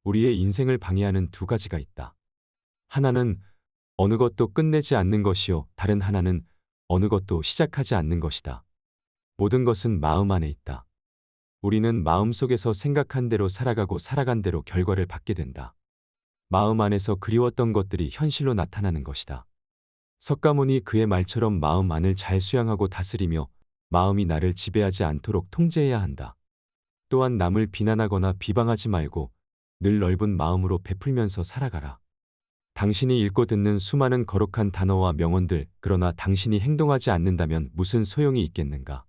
우리의 인생을 방해하는 두 가지가 있다. 하나는 어느 것도 끝내지 않는 것이요. 다른 하나는 어느 것도 시작하지 않는 것이다. 모든 것은 마음 안에 있다. 우리는 마음속에서 생각한 대로 살아가고 살아간 대로 결과를 받게 된다. 마음 안에서 그리웠던 것들이 현실로 나타나는 것이다. 석가모니 그의 말처럼 마음 안을 잘 수양하고 다스리며 마음이 나를 지배하지 않도록 통제해야 한다. 또한 남을 비난하거나 비방하지 말고 늘 넓은 마음으로 베풀면서 살아가라. 당신이 읽고 듣는 수많은 거룩한 단어와 명언들, 그러나 당신이 행동하지 않는다면 무슨 소용이 있겠는가?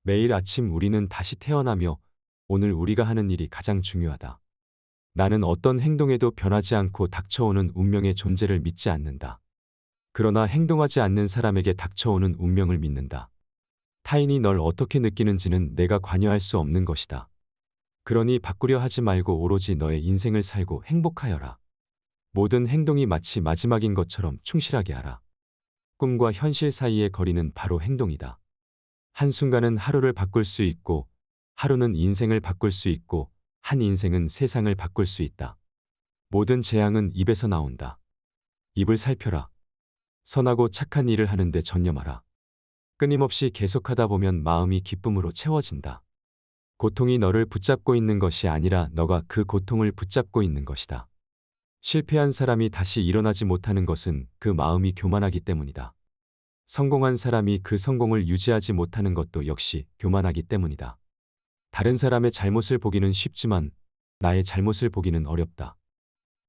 매일 아침 우리는 다시 태어나며 오늘 우리가 하는 일이 가장 중요하다. 나는 어떤 행동에도 변하지 않고 닥쳐오는 운명의 존재를 믿지 않는다. 그러나 행동하지 않는 사람에게 닥쳐오는 운명을 믿는다. 타인이 널 어떻게 느끼는지는 내가 관여할 수 없는 것이다. 그러니 바꾸려 하지 말고 오로지 너의 인생을 살고 행복하여라. 모든 행동이 마치 마지막인 것처럼 충실하게 하라. 꿈과 현실 사이의 거리는 바로 행동이다. 한순간은 하루를 바꿀 수 있고, 하루는 인생을 바꿀 수 있고, 한 인생은 세상을 바꿀 수 있다. 모든 재앙은 입에서 나온다. 입을 살펴라. 선하고 착한 일을 하는데 전념하라. 끊임없이 계속하다 보면 마음이 기쁨으로 채워진다. 고통이 너를 붙잡고 있는 것이 아니라 너가 그 고통을 붙잡고 있는 것이다. 실패한 사람이 다시 일어나지 못하는 것은 그 마음이 교만하기 때문이다. 성공한 사람이 그 성공을 유지하지 못하는 것도 역시 교만하기 때문이다. 다른 사람의 잘못을 보기는 쉽지만 나의 잘못을 보기는 어렵다.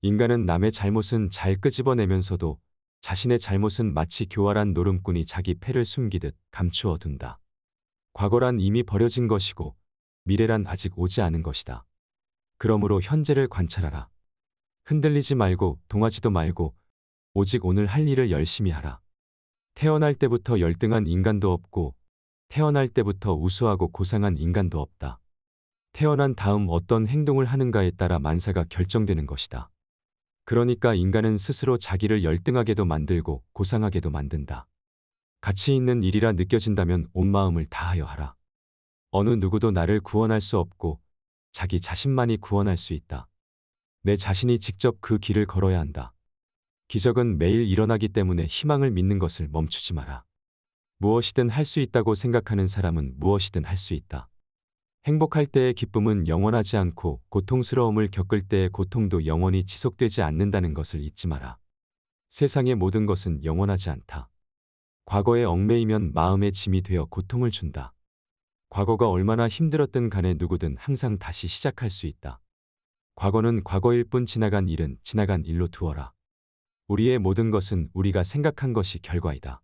인간은 남의 잘못은 잘 끄집어내면서도 자신의 잘못은 마치 교활한 노름꾼이 자기 패를 숨기듯 감추어 둔다. 과거란 이미 버려진 것이고 미래란 아직 오지 않은 것이다. 그러므로 현재를 관찰하라. 흔들리지 말고 동하지도 말고 오직 오늘 할 일을 열심히 하라. 태어날 때부터 열등한 인간도 없고 태어날 때부터 우수하고 고상한 인간도 없다. 태어난 다음 어떤 행동을 하는가에 따라 만사가 결정되는 것이다. 그러니까 인간은 스스로 자기를 열등하게도 만들고 고상하게도 만든다. 가치 있는 일이라 느껴진다면 온 마음을 다하여 하라. 어느 누구도 나를 구원할 수 없고 자기 자신만이 구원할 수 있다. 내 자신이 직접 그 길을 걸어야 한다. 기적은 매일 일어나기 때문에 희망을 믿는 것을 멈추지 마라. 무엇이든 할 수 있다고 생각하는 사람은 무엇이든 할 수 있다. 행복할 때의 기쁨은 영원하지 않고 고통스러움을 겪을 때의 고통도 영원히 지속되지 않는다는 것을 잊지 마라. 세상의 모든 것은 영원하지 않다. 과거에 얽매이면 마음의 짐이 되어 고통을 준다. 과거가 얼마나 힘들었든 간에 누구든 항상 다시 시작할 수 있다. 과거는 과거일 뿐 지나간 일은 지나간 일로 두어라. 우리의 모든 것은 우리가 생각한 것이 결과이다.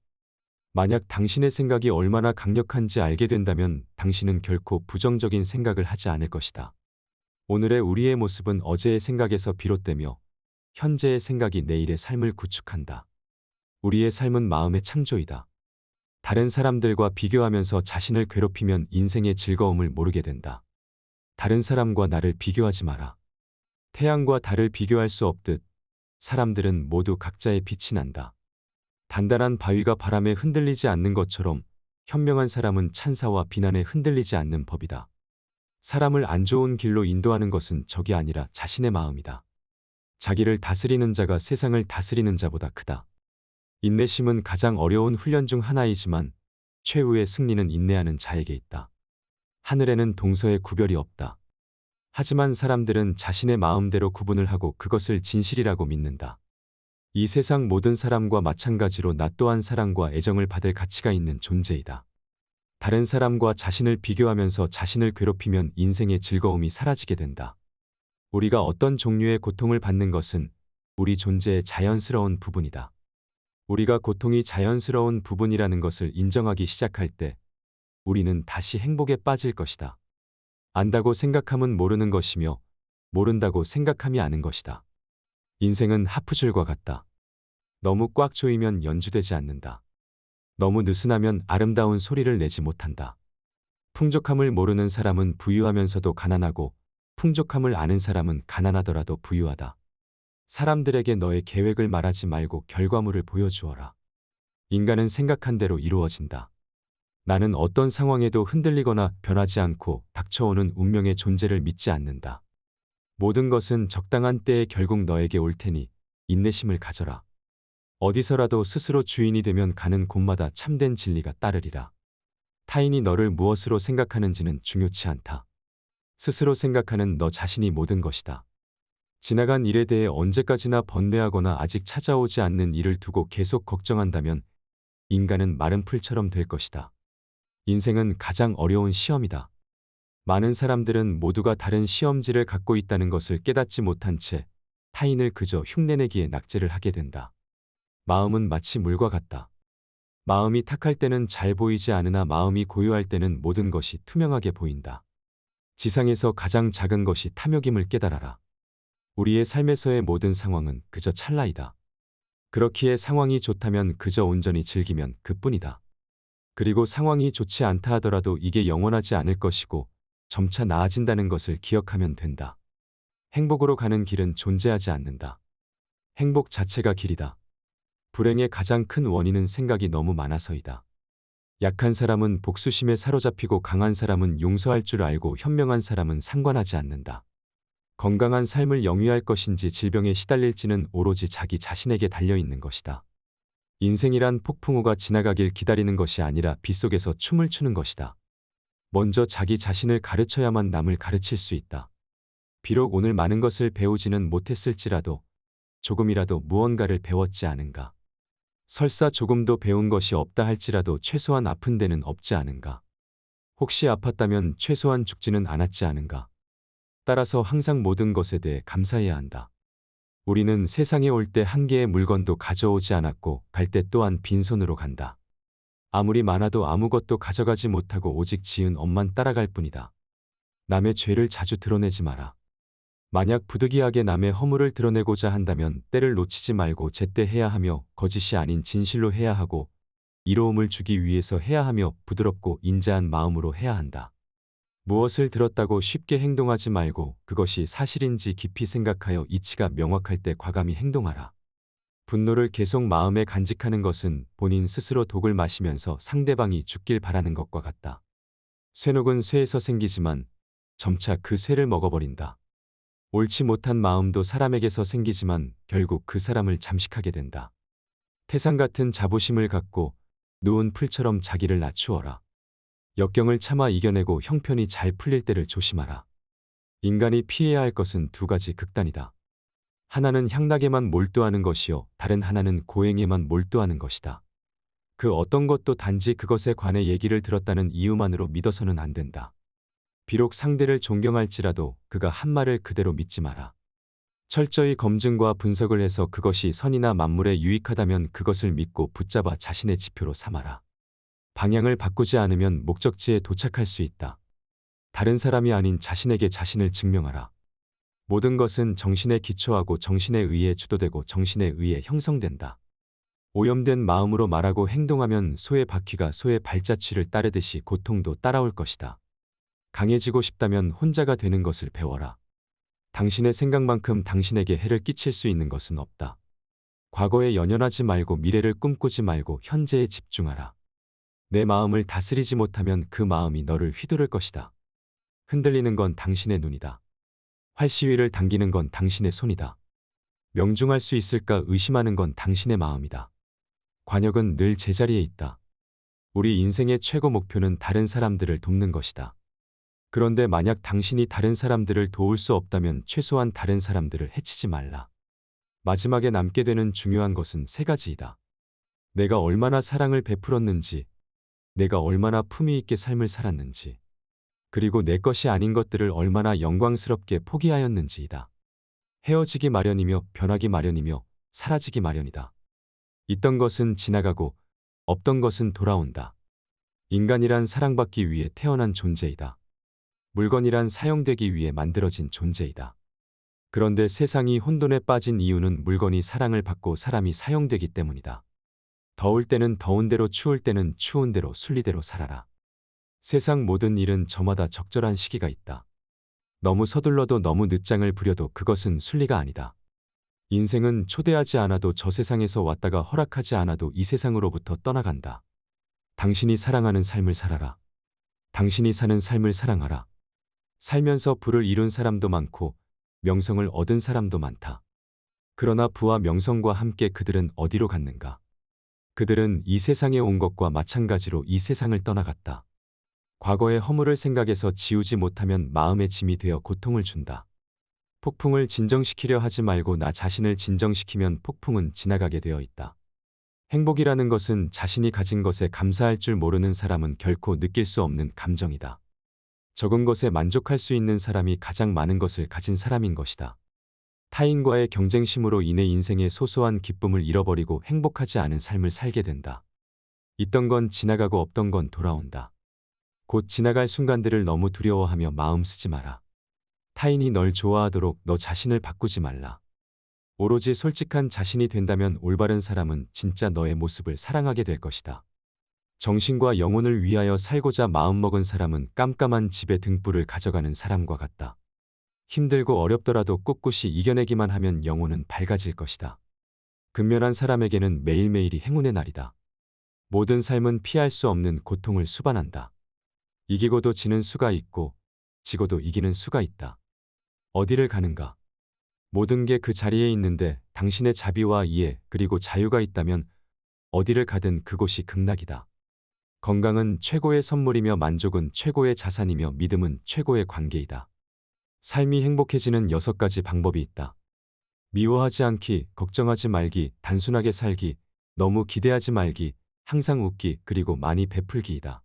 만약 당신의 생각이 얼마나 강력한지 알게 된다면 당신은 결코 부정적인 생각을 하지 않을 것이다. 오늘의 우리의 모습은 어제의 생각에서 비롯되며 현재의 생각이 내일의 삶을 구축한다. 우리의 삶은 마음의 창조이다. 다른 사람들과 비교하면서 자신을 괴롭히면 인생의 즐거움을 모르게 된다. 다른 사람과 나를 비교하지 마라. 태양과 달을 비교할 수 없듯 사람들은 모두 각자의 빛이 난다. 단단한 바위가 바람에 흔들리지 않는 것처럼 현명한 사람은 찬사와 비난에 흔들리지 않는 법이다. 사람을 안 좋은 길로 인도하는 것은 적이 아니라 자신의 마음이다. 자기를 다스리는 자가 세상을 다스리는 자보다 크다. 인내심은 가장 어려운 훈련 중 하나이지만 최후의 승리는 인내하는 자에게 있다. 하늘에는 동서의 구별이 없다. 하지만 사람들은 자신의 마음대로 구분을 하고 그것을 진실이라고 믿는다. 이 세상 모든 사람과 마찬가지로 나 또한 사랑과 애정을 받을 가치가 있는 존재이다. 다른 사람과 자신을 비교하면서 자신을 괴롭히면 인생의 즐거움이 사라지게 된다. 우리가 어떤 종류의 고통을 받는 것은 우리 존재의 자연스러운 부분이다. 우리가 고통이 자연스러운 부분이라는 것을 인정하기 시작할 때 우리는 다시 행복에 빠질 것이다. 안다고 생각함은 모르는 것이며 모른다고 생각함이 아는 것이다. 인생은 하프줄과 같다. 너무 꽉 조이면 연주되지 않는다. 너무 느슨하면 아름다운 소리를 내지 못한다. 풍족함을 모르는 사람은 부유하면서도 가난하고 풍족함을 아는 사람은 가난하더라도 부유하다. 사람들에게 너의 계획을 말하지 말고 결과물을 보여주어라. 인간은 생각한 대로 이루어진다. 나는 어떤 상황에도 흔들리거나 변하지 않고 닥쳐오는 운명의 존재를 믿지 않는다. 모든 것은 적당한 때에 결국 너에게 올 테니 인내심을 가져라. 어디서라도 스스로 주인이 되면 가는 곳마다 참된 진리가 따르리라. 타인이 너를 무엇으로 생각하는지는 중요치 않다. 스스로 생각하는 너 자신이 모든 것이다. 지나간 일에 대해 언제까지나 번뇌하거나 아직 찾아오지 않는 일을 두고 계속 걱정한다면 인간은 마른 풀처럼 될 것이다. 인생은 가장 어려운 시험이다. 많은 사람들은 모두가 다른 시험지를 갖고 있다는 것을 깨닫지 못한 채 타인을 그저 흉내내기에 낙제를 하게 된다. 마음은 마치 물과 같다. 마음이 탁할 때는 잘 보이지 않으나 마음이 고요할 때는 모든 것이 투명하게 보인다. 지상에서 가장 작은 것이 탐욕임을 깨달아라. 우리의 삶에서의 모든 상황은 그저 찰나이다. 그렇기에 상황이 좋다면 그저 온전히 즐기면 그뿐이다. 그리고 상황이 좋지 않다 하더라도 이게 영원하지 않을 것이고 점차 나아진다는 것을 기억하면 된다. 행복으로 가는 길은 존재하지 않는다. 행복 자체가 길이다. 불행의 가장 큰 원인은 생각이 너무 많아서이다. 약한 사람은 복수심에 사로잡히고 강한 사람은 용서할 줄 알고 현명한 사람은 상관하지 않는다. 건강한 삶을 영위할 것인지 질병에 시달릴지는 오로지 자기 자신에게 달려있는 것이다. 인생이란 폭풍우가 지나가길 기다리는 것이 아니라 빗속에서 춤을 추는 것이다. 먼저 자기 자신을 가르쳐야만 남을 가르칠 수 있다. 비록 오늘 많은 것을 배우지는 못했을지라도 조금이라도 무언가를 배웠지 않은가. 설사 조금도 배운 것이 없다 할지라도 최소한 아픈 데는 없지 않은가. 혹시 아팠다면 최소한 죽지는 않았지 않은가. 따라서 항상 모든 것에 대해 감사해야 한다. 우리는 세상에 올 때 한 개의 물건도 가져오지 않았고 갈 때 또한 빈손으로 간다. 아무리 많아도 아무것도 가져가지 못하고 오직 지은 업만 따라갈 뿐이다. 남의 죄를 자주 드러내지 마라. 만약 부득이하게 남의 허물을 드러내고자 한다면 때를 놓치지 말고 제때 해야 하며 거짓이 아닌 진실로 해야 하고 이로움을 주기 위해서 해야 하며 부드럽고 인자한 마음으로 해야 한다. 무엇을 들었다고 쉽게 행동하지 말고 그것이 사실인지 깊이 생각하여 이치가 명확할 때 과감히 행동하라. 분노를 계속 마음에 간직하는 것은 본인 스스로 독을 마시면서 상대방이 죽길 바라는 것과 같다. 쇠녹은 쇠에서 생기지만 점차 그 쇠를 먹어버린다. 옳지 못한 마음도 사람에게서 생기지만 결국 그 사람을 잠식하게 된다. 태산 같은 자부심을 갖고 누운 풀처럼 자기를 낮추어라. 역경을 참아 이겨내고 형편이 잘 풀릴 때를 조심하라. 인간이 피해야 할 것은 두 가지 극단이다. 하나는 향락에만 몰두하는 것이요 다른 하나는 고행에만 몰두하는 것이다. 그 어떤 것도 단지 그것에 관해 얘기를 들었다는 이유만으로 믿어서는 안 된다. 비록 상대를 존경할지라도 그가 한 말을 그대로 믿지 마라. 철저히 검증과 분석을 해서 그것이 선이나 만물에 유익하다면 그것을 믿고 붙잡아 자신의 지표로 삼아라. 방향을 바꾸지 않으면 목적지에 도착할 수 있다. 다른 사람이 아닌 자신에게 자신을 증명하라. 모든 것은 정신에 기초하고 정신에 의해 주도되고 정신에 의해 형성된다. 오염된 마음으로 말하고 행동하면 소의 바퀴가 소의 발자취를 따르듯이 고통도 따라올 것이다. 강해지고 싶다면 혼자가 되는 것을 배워라. 당신의 생각만큼 당신에게 해를 끼칠 수 있는 것은 없다. 과거에 연연하지 말고 미래를 꿈꾸지 말고 현재에 집중하라. 내 마음을 다스리지 못하면 그 마음이 너를 휘두를 것이다. 흔들리는 건 당신의 눈이다. 활시위를 당기는 건 당신의 손이다. 명중할 수 있을까 의심하는 건 당신의 마음이다. 관역은 늘 제자리에 있다. 우리 인생의 최고 목표는 다른 사람들을 돕는 것이다. 그런데 만약 당신이 다른 사람들을 도울 수 없다면 최소한 다른 사람들을 해치지 말라. 마지막에 남게 되는 중요한 것은 세 가지이다. 내가 얼마나 사랑을 베풀었는지, 내가 얼마나 품위 있게 삶을 살았는지, 그리고 내 것이 아닌 것들을 얼마나 영광스럽게 포기하였는지이다. 헤어지기 마련이며 변하기 마련이며 사라지기 마련이다. 있던 것은 지나가고 없던 것은 돌아온다. 인간이란 사랑받기 위해 태어난 존재이다. 물건이란 사용되기 위해 만들어진 존재이다. 그런데 세상이 혼돈에 빠진 이유는 물건이 사랑을 받고 사람이 사용되기 때문이다. 더울 때는 더운 대로 추울 때는 추운 대로 순리대로 살아라. 세상 모든 일은 저마다 적절한 시기가 있다. 너무 서둘러도 너무 늦장을 부려도 그것은 순리가 아니다. 인생은 초대하지 않아도 저 세상에서 왔다가 허락하지 않아도 이 세상으로부터 떠나간다. 당신이 사랑하는 삶을 살아라. 당신이 사는 삶을 사랑하라. 살면서 부를 이룬 사람도 많고 명성을 얻은 사람도 많다. 그러나 부와 명성과 함께 그들은 어디로 갔는가? 그들은 이 세상에 온 것과 마찬가지로 이 세상을 떠나갔다. 과거의 허물을 생각해서 지우지 못하면 마음의 짐이 되어 고통을 준다. 폭풍을 진정시키려 하지 말고 나 자신을 진정시키면 폭풍은 지나가게 되어 있다. 행복이라는 것은 자신이 가진 것에 감사할 줄 모르는 사람은 결코 느낄 수 없는 감정이다. 적은 것에 만족할 수 있는 사람이 가장 많은 것을 가진 사람인 것이다. 타인과의 경쟁심으로 인해 인생의 소소한 기쁨을 잃어버리고 행복하지 않은 삶을 살게 된다. 있던 건 지나가고 없던 건 돌아온다. 곧 지나갈 순간들을 너무 두려워하며 마음 쓰지 마라. 타인이 널 좋아하도록 너 자신을 바꾸지 말라. 오로지 솔직한 자신이 된다면 올바른 사람은 진짜 너의 모습을 사랑하게 될 것이다. 정신과 영혼을 위하여 살고자 마음먹은 사람은 깜깜한 집의 등불을 가져가는 사람과 같다. 힘들고 어렵더라도 꿋꿋이 이겨내기만 하면 영혼은 밝아질 것이다. 근면한 사람에게는 매일매일이 행운의 날이다. 모든 삶은 피할 수 없는 고통을 수반한다. 이기고도 지는 수가 있고 지고도 이기는 수가 있다. 어디를 가는가? 모든 게 그 자리에 있는데 당신의 자비와 이해 그리고 자유가 있다면 어디를 가든 그곳이 극락이다. 건강은 최고의 선물이며 만족은 최고의 자산이며 믿음은 최고의 관계이다. 삶이 행복해지는 6가지 방법이 있다. 미워하지 않기, 걱정하지 말기, 단순하게 살기, 너무 기대하지 말기, 항상 웃기, 그리고 많이 베풀기이다.